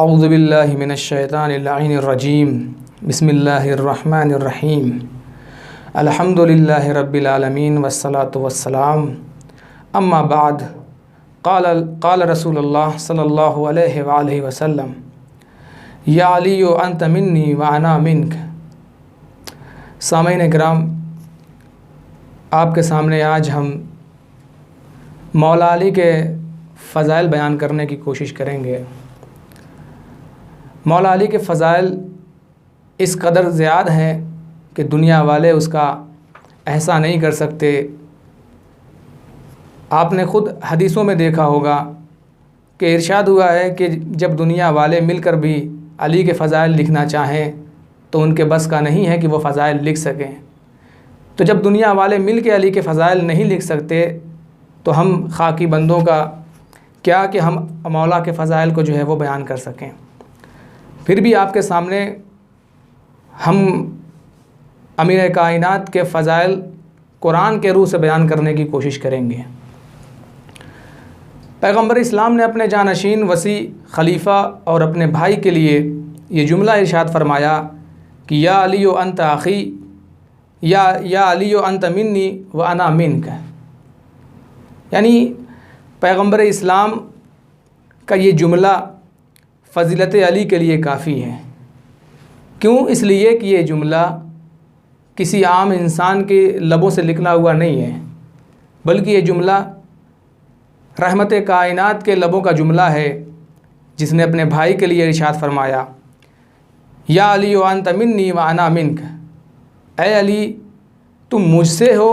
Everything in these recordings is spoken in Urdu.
اعوذ باللہ من الشیطان اللعین الرجیم بسم اللہ الرحمن الرحیم الحمد للہ رب العالمین والصلاة والسلام اما بعد قال رسول اللہ صلی اللہ علیہ وآلہ وسلم یا علی انت منی وانا منک۔ سامعین کرام، آپ کے سامنے آج ہم مولا علی کے فضائل بیان کرنے کی کوشش کریں گے۔ مولا علی کے فضائل اس قدر زیادہ ہیں کہ دنیا والے اس کا احصا نہیں کر سکتے۔ آپ نے خود حدیثوں میں دیکھا ہوگا کہ ارشاد ہوا ہے کہ جب دنیا والے مل کر بھی علی کے فضائل لکھنا چاہیں تو ان کے بس کا نہیں ہے کہ وہ فضائل لکھ سکیں۔ تو جب دنیا والے مل کے علی کے فضائل نہیں لکھ سکتے تو ہم خاکی بندوں کا کیا کہ ہم مولا کے فضائل کو جو ہے وہ بیان کر سکیں۔ پھر بھی آپ کے سامنے ہم امیر کائنات کے فضائل قرآن کے روح سے بیان کرنے کی کوشش کریں گے۔ پیغمبر اسلام نے اپنے جانشین وسیع خلیفہ اور اپنے بھائی کے لیے یہ جملہ ارشاد فرمایا کہ یا علی انت اخی یا علی انت منی وانا منک، یعنی پیغمبر اسلام کا یہ جملہ فضیلت علی کے لیے کافی ہے۔ کیوں؟ اس لیے کہ یہ جملہ کسی عام انسان کے لبوں سے نکلا ہوا نہیں ہے، بلکہ یہ جملہ رحمت کائنات کے لبوں کا جملہ ہے، جس نے اپنے بھائی کے لیے ارشاد فرمایا یا علی انت منی وانا منک، اے علی تم مجھ سے ہو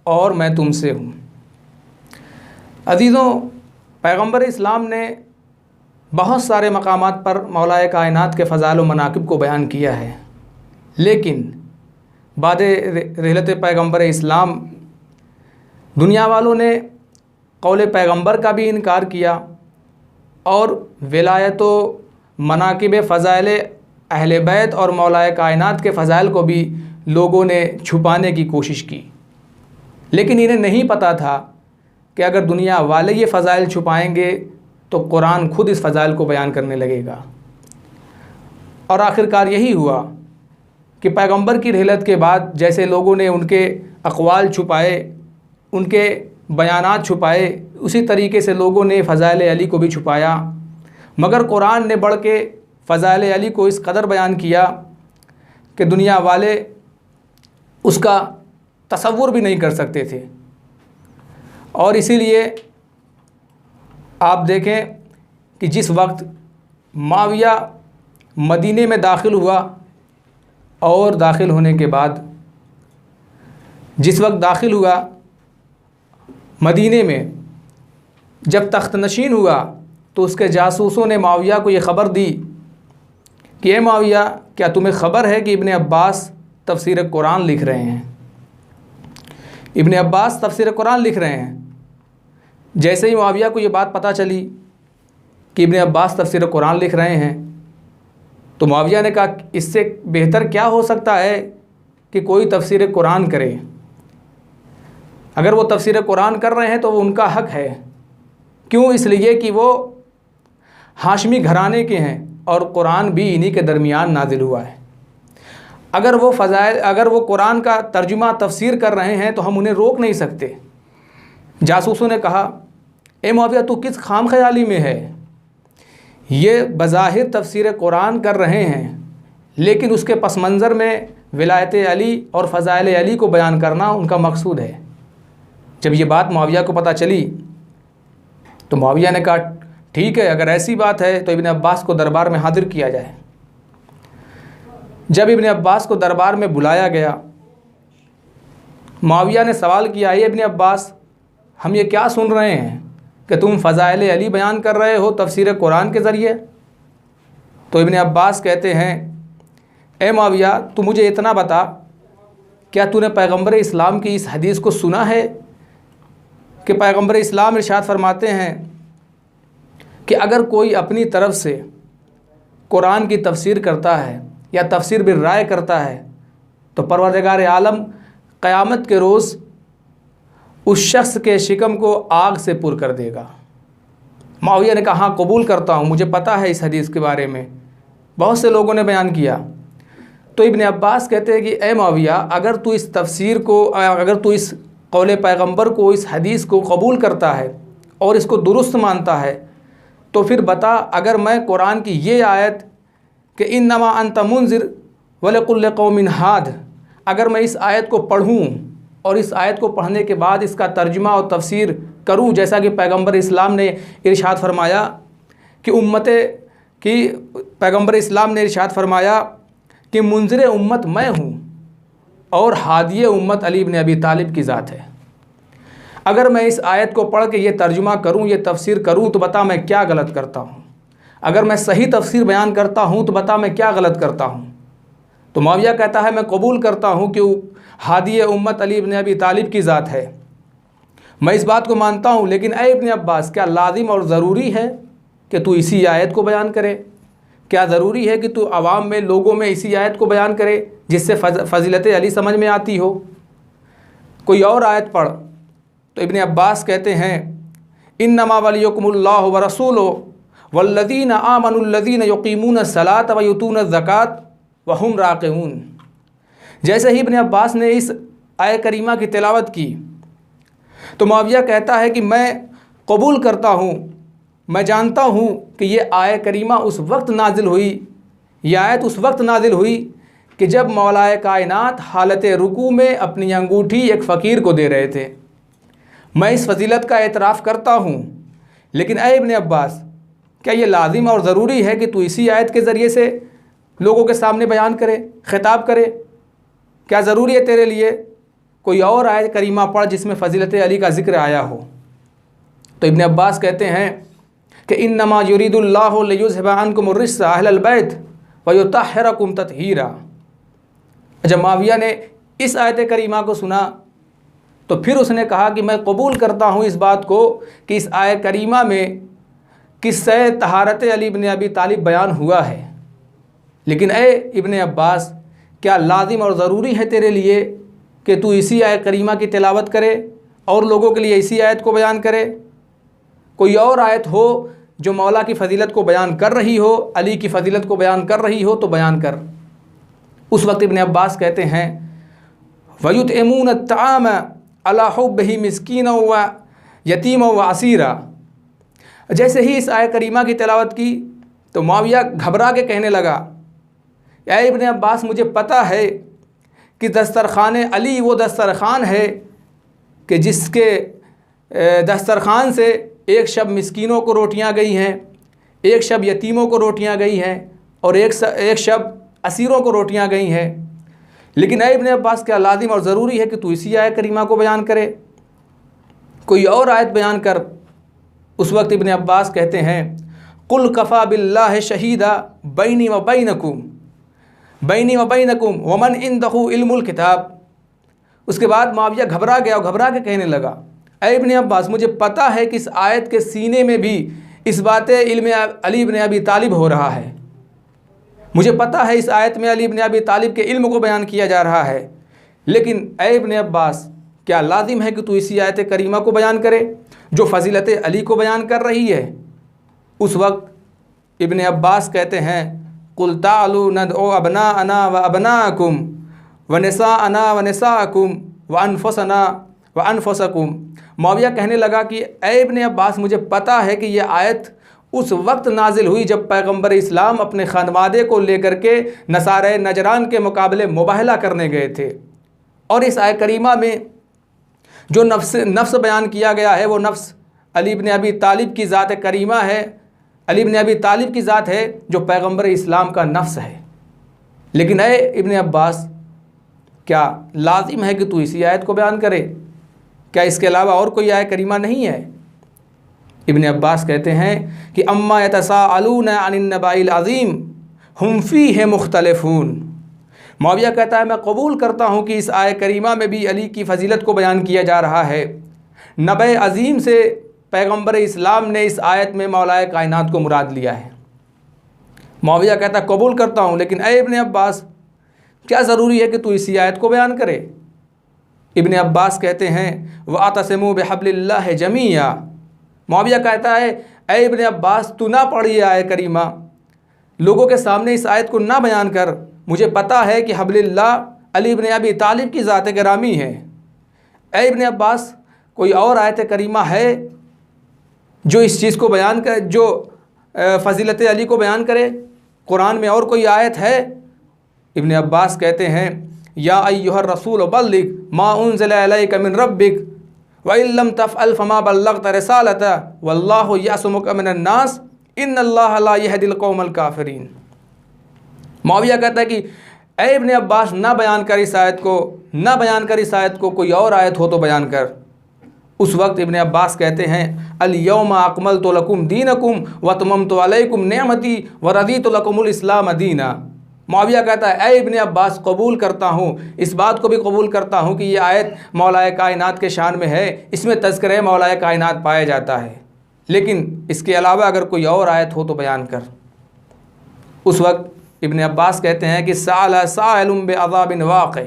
اور میں تم سے ہوں۔ عزیزوں، پیغمبر اسلام نے بہت سارے مقامات پر مولا کائنات کے فضائل و مناقب کو بیان کیا ہے، لیکن بعد رحلت پیغمبر اسلام دنیا والوں نے قول پیغمبر کا بھی انکار کیا اور ولایت و مناقب فضائل اہل بیت اور مولا کائنات کے فضائل کو بھی لوگوں نے چھپانے کی کوشش کی۔ لیکن انہیں نہیں پتہ تھا کہ اگر دنیا والے یہ فضائل چھپائیں گے تو قرآن خود اس فضائل کو بیان کرنے لگے گا۔ اور آخرکار یہی ہوا کہ پیغمبر کی رحلت کے بعد جیسے لوگوں نے ان کے اقوال چھپائے، ان کے بیانات چھپائے، اسی طریقے سے لوگوں نے فضائل علی کو بھی چھپایا، مگر قرآن نے بڑھ کے فضائل علی کو اس قدر بیان کیا کہ دنیا والے اس کا تصور بھی نہیں کر سکتے تھے۔ اور اسی لیے آپ دیکھیں کہ جس وقت معاویہ مدینے میں داخل ہوا اور داخل ہونے کے بعد جس وقت داخل ہوا مدینے میں، جب تخت نشین ہوا تو اس کے جاسوسوں نے معاویہ کو یہ خبر دی کہ اے معاویہ، کیا تمہیں خبر ہے کہ ابن عباس تفسیر قرآن لکھ رہے ہیں؟ ابن عباس تفسیر قرآن لکھ رہے ہیں۔ جیسے ہی معاویہ کو یہ بات پتہ چلی کہ ابن عباس تفسیر قرآن لکھ رہے ہیں تو معاویہ نے کہا اس سے بہتر کیا ہو سکتا ہے کہ کوئی تفسیر قرآن کرے۔ اگر وہ تفسیر قرآن کر رہے ہیں تو وہ ان کا حق ہے۔ کیوں؟ اس لیے کہ وہ ہاشمی گھرانے کے ہیں اور قرآن بھی انہی کے درمیان نازل ہوا ہے۔ اگر وہ قرآن کا ترجمہ تفسیر کر رہے ہیں تو ہم انہیں روک نہیں سکتے۔ جاسوسوں نے کہا اے معاویہ، تو کس خام خیالی میں ہے؟ یہ بظاہر تفسیر قرآن کر رہے ہیں، لیکن اس کے پس منظر میں ولایت علی اور فضائل علی کو بیان کرنا ان کا مقصود ہے۔ جب یہ بات معاویہ کو پتہ چلی تو معاویہ نے کہا ٹھیک ہے، اگر ایسی بات ہے تو ابن عباس کو دربار میں حاضر کیا جائے۔ جب ابن عباس کو دربار میں بلایا گیا، معاویہ نے سوال کیا اے ابن عباس، ہم یہ کیا سن رہے ہیں کہ تم فضائل علی بیان کر رہے ہو تفسیر قرآن کے ذریعے؟ تو ابن عباس کہتے ہیں اے معاویہ، تو مجھے اتنا بتا، کیا تو نے پیغمبر اسلام کی اس حدیث کو سنا ہے کہ پیغمبر اسلام ارشاد فرماتے ہیں کہ اگر کوئی اپنی طرف سے قرآن کی تفسیر کرتا ہے یا تفسیر بالرائے کرتا ہے تو پروردگار عالم قیامت کے روز اس شخص کے شکم کو آگ سے پر کر دے گا۔ معاویہ نے کہا ہاں قبول کرتا ہوں، مجھے پتہ ہے اس حدیث کے بارے میں، بہت سے لوگوں نے بیان کیا۔ تو ابن عباس کہتے ہیں کہ اے معاویہ، اگر تو اس تفسیر کو، اگر تو اس قول پیغمبر کو، اس حدیث کو قبول کرتا ہے اور اس کو درست مانتا ہے، تو پھر بتا، اگر میں قرآن کی یہ آیت کہ انما انت منذر ولکل قوم ہاد، اگر میں اس آیت کو پڑھوں اور اس آیت کو پڑھنے کے بعد اس کا ترجمہ اور تفسیر کروں، جیسا کہ پیغمبر اسلام نے ارشاد فرمایا کہ پیغمبر اسلام نے ارشاد فرمایا کہ منذر امت میں ہوں اور ہادی امت علی بن ابی طالب کی ذات ہے، اگر میں اس آیت کو پڑھ کے یہ ترجمہ کروں، یہ تفسیر کروں، تو بتا میں کیا غلط کرتا ہوں؟ اگر میں صحیح تفسیر بیان کرتا ہوں تو بتا میں کیا غلط کرتا ہوں؟ تو معاویہ کہتا ہے میں قبول کرتا ہوں کہ ہادی امت علی بن ابی طالب کی ذات ہے، میں اس بات کو مانتا ہوں، لیکن اے ابن عباس، کیا لازم اور ضروری ہے کہ تو اسی آیت کو بیان کرے؟ کیا ضروری ہے کہ تو عوام میں، لوگوں میں اسی آیت کو بیان کرے جس سے فضیلت علی سمجھ میں آتی ہو؟ کوئی اور آیت پڑھ۔ تو ابن عباس کہتے ہیں انما ولیکم اللہ ورسولہ والذین آمنوا الذین یقیمون الصلاۃ ویؤتون الزکاۃ وہم راکعون۔ جیسے ہی ابن عباس نے اس آیت کریمہ کی تلاوت کی تو معاویہ کہتا ہے کہ میں قبول کرتا ہوں، میں جانتا ہوں کہ یہ آیت کریمہ اس وقت نازل ہوئی، یہ آیت اس وقت نازل ہوئی کہ جب مولا کائنات حالت رکوع میں اپنی انگوٹھی ایک فقیر کو دے رہے تھے۔ میں اس فضیلت کا اعتراف کرتا ہوں، لیکن اے ابن عباس، کیا یہ لازم اور ضروری ہے کہ تو اسی آیت کے ذریعے سے لوگوں کے سامنے بیان کرے، خطاب کرے؟ کیا ضروری ہے تیرے لیے کوئی اور آیت کریمہ پڑھ جس میں فضیلت علی کا ذکر آیا ہو؟ تو ابن عباس کہتے ہیں کہ انما یرید اللہ لیذھب عنکم الرجس اہل البیت ویطہرکم تطہیرا۔ جب معاویہ نے اس آیت کریمہ کو سنا تو پھر اس نے کہا کہ میں قبول کرتا ہوں اس بات کو کہ اس آیت کریمہ میں قصہ طہارت علی بن ابی طالب بیان ہوا ہے، لیکن اے ابن عباس، کیا لازم اور ضروری ہے تیرے لیے کہ تو اسی آیت کریمہ کی تلاوت کرے اور لوگوں کے لیے اسی آیت کو بیان کرے؟ کوئی اور آیت ہو جو مولا کی فضیلت کو بیان کر رہی ہو، علی کی فضیلت کو بیان کر رہی ہو تو بیان کر۔ اس وقت ابن عباس کہتے ہیں وَيُطْعِمُونَ الطَّعَامَ عَلَىٰ حُبِّهِ مِسْكِينًا وَيَتِيمًا وَأَسِيرًا۔ جیسے ہی اس آیت کریمہ کی تلاوت کی تو معاویہ گھبرا کے کہنے لگا اے ابن عباس، مجھے پتہ ہے کہ دسترخوان علی وہ دسترخوان ہے کہ جس کے دسترخوان سے ایک شب مسکینوں کو روٹیاں گئی ہیں، ایک شب یتیموں کو روٹیاں گئی ہیں، اور ایک شب اسیروں کو روٹیاں گئی ہیں، لیکن اے ابن عباس، کیا لازم اور ضروری ہے کہ تو اسی آیت کریمہ کو بیان کرے؟ کوئی اور آیت بیان کر۔ اس وقت ابن عباس کہتے ہیں قُلْ كَفَىٰ بِاللَّهِ شَهِيدًا بَيْنِي وَبَيْنَكُمْ وَمَنْ عِندَهُ عِلْمُ الْكِتَابِ۔ اس کے بعد معاویہ گھبرا گیا اور گھبرا کے کہنے لگا اے ابن عباس، مجھے پتہ ہے کہ اس آیت کے سینے میں بھی اس بات علم علی بن ابی طالب ہو رہا ہے، مجھے پتہ ہے اس آیت میں علی بن ابی طالب کے علم کو بیان کیا جا رہا ہے، لیکن اے ابن عباس، کیا لازم ہے کہ تو اسی آیت کریمہ کو بیان کرے جو فضیلت علی کو بیان کر رہی ہے؟ اس وقت ابن عباس کہتے ہیں قُلْ تَعْالُوا نَدْعُوا أَبْنَاءَنَا وَأَبْنَاءَكُمْ وَنِسَاءَنَا وَنِسَاءَكُمْ وَأَنفُسَنَا وَأَنفُسَكُمْ۔ معاویہ کہنے لگا کہ اے ابن عباس، مجھے پتہ ہے کہ یہ آیت اس وقت نازل ہوئی جب پیغمبر اسلام اپنے خانوادے کو لے کر کے نصارہ نجران کے مقابلے مباہلہ کرنے گئے تھے، اور اس آیت کریمہ میں جو نفس بیان کیا گیا ہے وہ نفس علی بن ابی طالب کی ذات کریمہ ہے، علی بن ابی طالب کی ذات ہے جو پیغمبر اسلام کا نفس ہے۔ لیکن اے ابن عباس، کیا لازم ہے کہ تو اسی آیت کو بیان کرے؟ کیا اس کے علاوہ اور کوئی آیت کریمہ نہیں ہے؟ ابن عباس کہتے ہیں کہ اما یتساءلون عن النبأ العظیم ہم فیہ مختلفون۔ معاویہ کہتا ہے میں قبول کرتا ہوں کہ اس آیت کریمہ میں بھی علی کی فضیلت کو بیان کیا جا رہا ہے، نبأ عظیم سے پیغمبر اسلام نے اس آیت میں مولا کائنات کو مراد لیا ہے۔ معاویہ کہتا ہے قبول کرتا ہوں، لیکن اے ابن عباس، کیا ضروری ہے کہ تو اسی آیت کو بیان کرے؟ ابن عباس کہتے ہیں وَاعْتَصِمُوا بِحَبْلِ اللَّهِ جَمِيعًا۔ معاویہ کہتا ہے اے ابن عباس تو نہ پڑھ یہ آیت کریمہ، لوگوں کے سامنے اس آیت کو نہ بیان کر، مجھے پتہ ہے کہ حبل اللہ علی ابن ابی طالب کی ذات گرامی ہے۔ اے ابن عباس کوئی اور آیت کریمہ ہے جو اس چیز کو بیان کرے، جو فضیلت علی کو بیان کرے؟ قرآن میں اور کوئی آیت ہے؟ ابن عباس کہتے ہیں یا ایھا الرسول بلغ ما انزل الیک من ربک وَإِن لَّمْ تَفْعَلْ فَمَا بَلَّغْتَ رِسَالَتَهُ وَاللَّهُ يَعْصُمُكَ مِنَ النَّاسِ إِنَّ اللَّهَ لَا يَهْدِي الْقَوْمَ الْكَافِرِينَ۔ معاویہ کہتا ہے کہ اے ابن عباس نہ بیان کر اس آیت کو، نہ بیان کر اس آیت کو، کوئی اور آیت ہو تو بیان کر۔ اس وقت ابن عباس کہتے ہیں الیوم اکملت لکم دینکم واتممت علیکم نعمتی ورضیت لکم الاسلام دینا۔ معاویہ کہتا ہے اے ابن عباس قبول کرتا ہوں، اس بات کو بھی قبول کرتا ہوں کہ یہ آیت مولا کائنات کے شان میں ہے، اس میں تذکرہ مولا کائنات پایا جاتا ہے، لیکن اس کے علاوہ اگر کوئی اور آیت ہو تو بیان کر۔ اس وقت ابن عباس کہتے ہیں کہ سأل سائل بعذاب واقع۔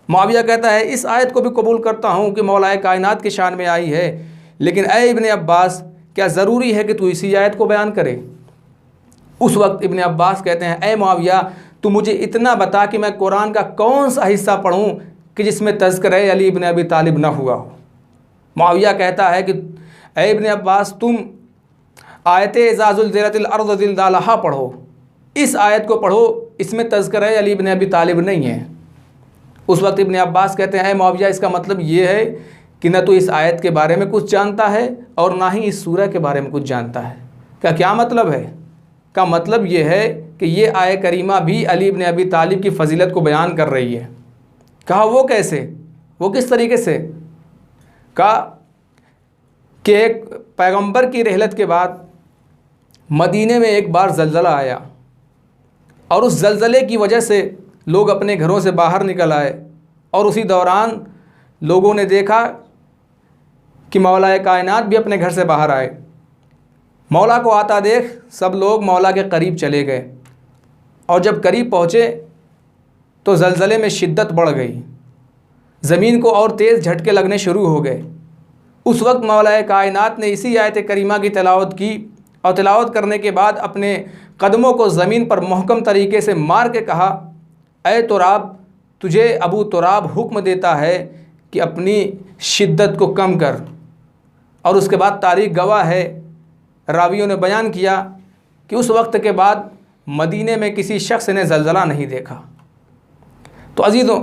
معاویہ کہتا ہے اس آیت کو بھی قبول کرتا ہوں کہ مولا کائنات کی شان میں آئی ہے، لیکن اے ابن عباس کیا ضروری ہے کہ تو اسی آیت کو بیان کرے؟ اس وقت ابن عباس کہتے ہیں اے معاویہ تو مجھے اتنا بتا کہ میں قرآن کا کون سا حصہ پڑھوں کہ جس میں تذکرہ علی ابن ابی طالب نہ ہوا ہو۔ معاویہ کہتا ہے کہ اے ابن عباس تم آیت اذا زلزلت الارض زلزالہا پڑھو، اس آیت کو پڑھو، اس میں تذکرہ علی ابن ابی طالب نہیں ہے۔ اس وقت ابن عباس کہتے ہیں اے معاویہ اس کا مطلب یہ ہے کہ نہ تو اس آیت کے بارے میں کچھ جانتا ہے اور نہ ہی اس سورہ کے بارے میں کچھ جانتا ہے۔ کیا مطلب ہے؟ کا مطلب یہ ہے کہ یہ آیت کریمہ بھی علی ابن ابی طالب کی فضیلت کو بیان کر رہی ہے۔ کہا وہ کیسے، وہ کس طریقے سے؟ کہا کہ ایک پیغمبر کی رحلت کے بعد مدینے میں ایک بار زلزلہ آیا، اور اس زلزلے کی وجہ سے لوگ اپنے گھروں سے باہر نکل آئے، اور اسی دوران لوگوں نے دیکھا کہ مولا کائنات بھی اپنے گھر سے باہر آئے۔ مولا کو آتا دیکھ سب لوگ مولا کے قریب چلے گئے، اور جب قریب پہنچے تو زلزلے میں شدت بڑھ گئی، زمین کو اور تیز جھٹکے لگنے شروع ہو گئے۔ اس وقت مولا کائنات نے اسی آیت کریمہ کی تلاوت کی، اور تلاوت کرنے کے بعد اپنے قدموں کو زمین پر محکم طریقے سے مار کے کہا اے تراب، تجھے ابو تراب حکم دیتا ہے کہ اپنی شدت کو کم کر۔ اور اس کے بعد تاریخ گواہ ہے، راویوں نے بیان کیا کہ اس وقت کے بعد مدینے میں کسی شخص نے زلزلہ نہیں دیکھا۔ تو عزیزوں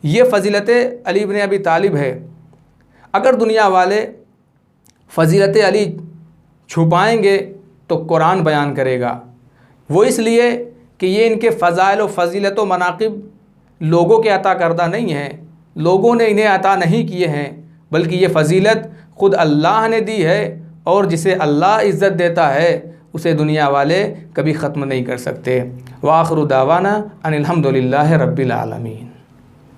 یہ فضیلت علی ابن ابی طالب ہے۔ اگر دنیا والے فضیلت علی چھپائیں گے تو قرآن بیان کرے گا، وہ اس لیے کہ یہ ان کے فضائل و فضیلت و مناقب لوگوں کے عطا کردہ نہیں ہیں، لوگوں نے انہیں عطا نہیں کیے ہیں، بلکہ یہ فضیلت خود اللہ نے دی ہے، اور جسے اللہ عزت دیتا ہے اسے دنیا والے کبھی ختم نہیں کر سکتے۔ وآخر دعوانا ان الحمد للہ رب العالمین۔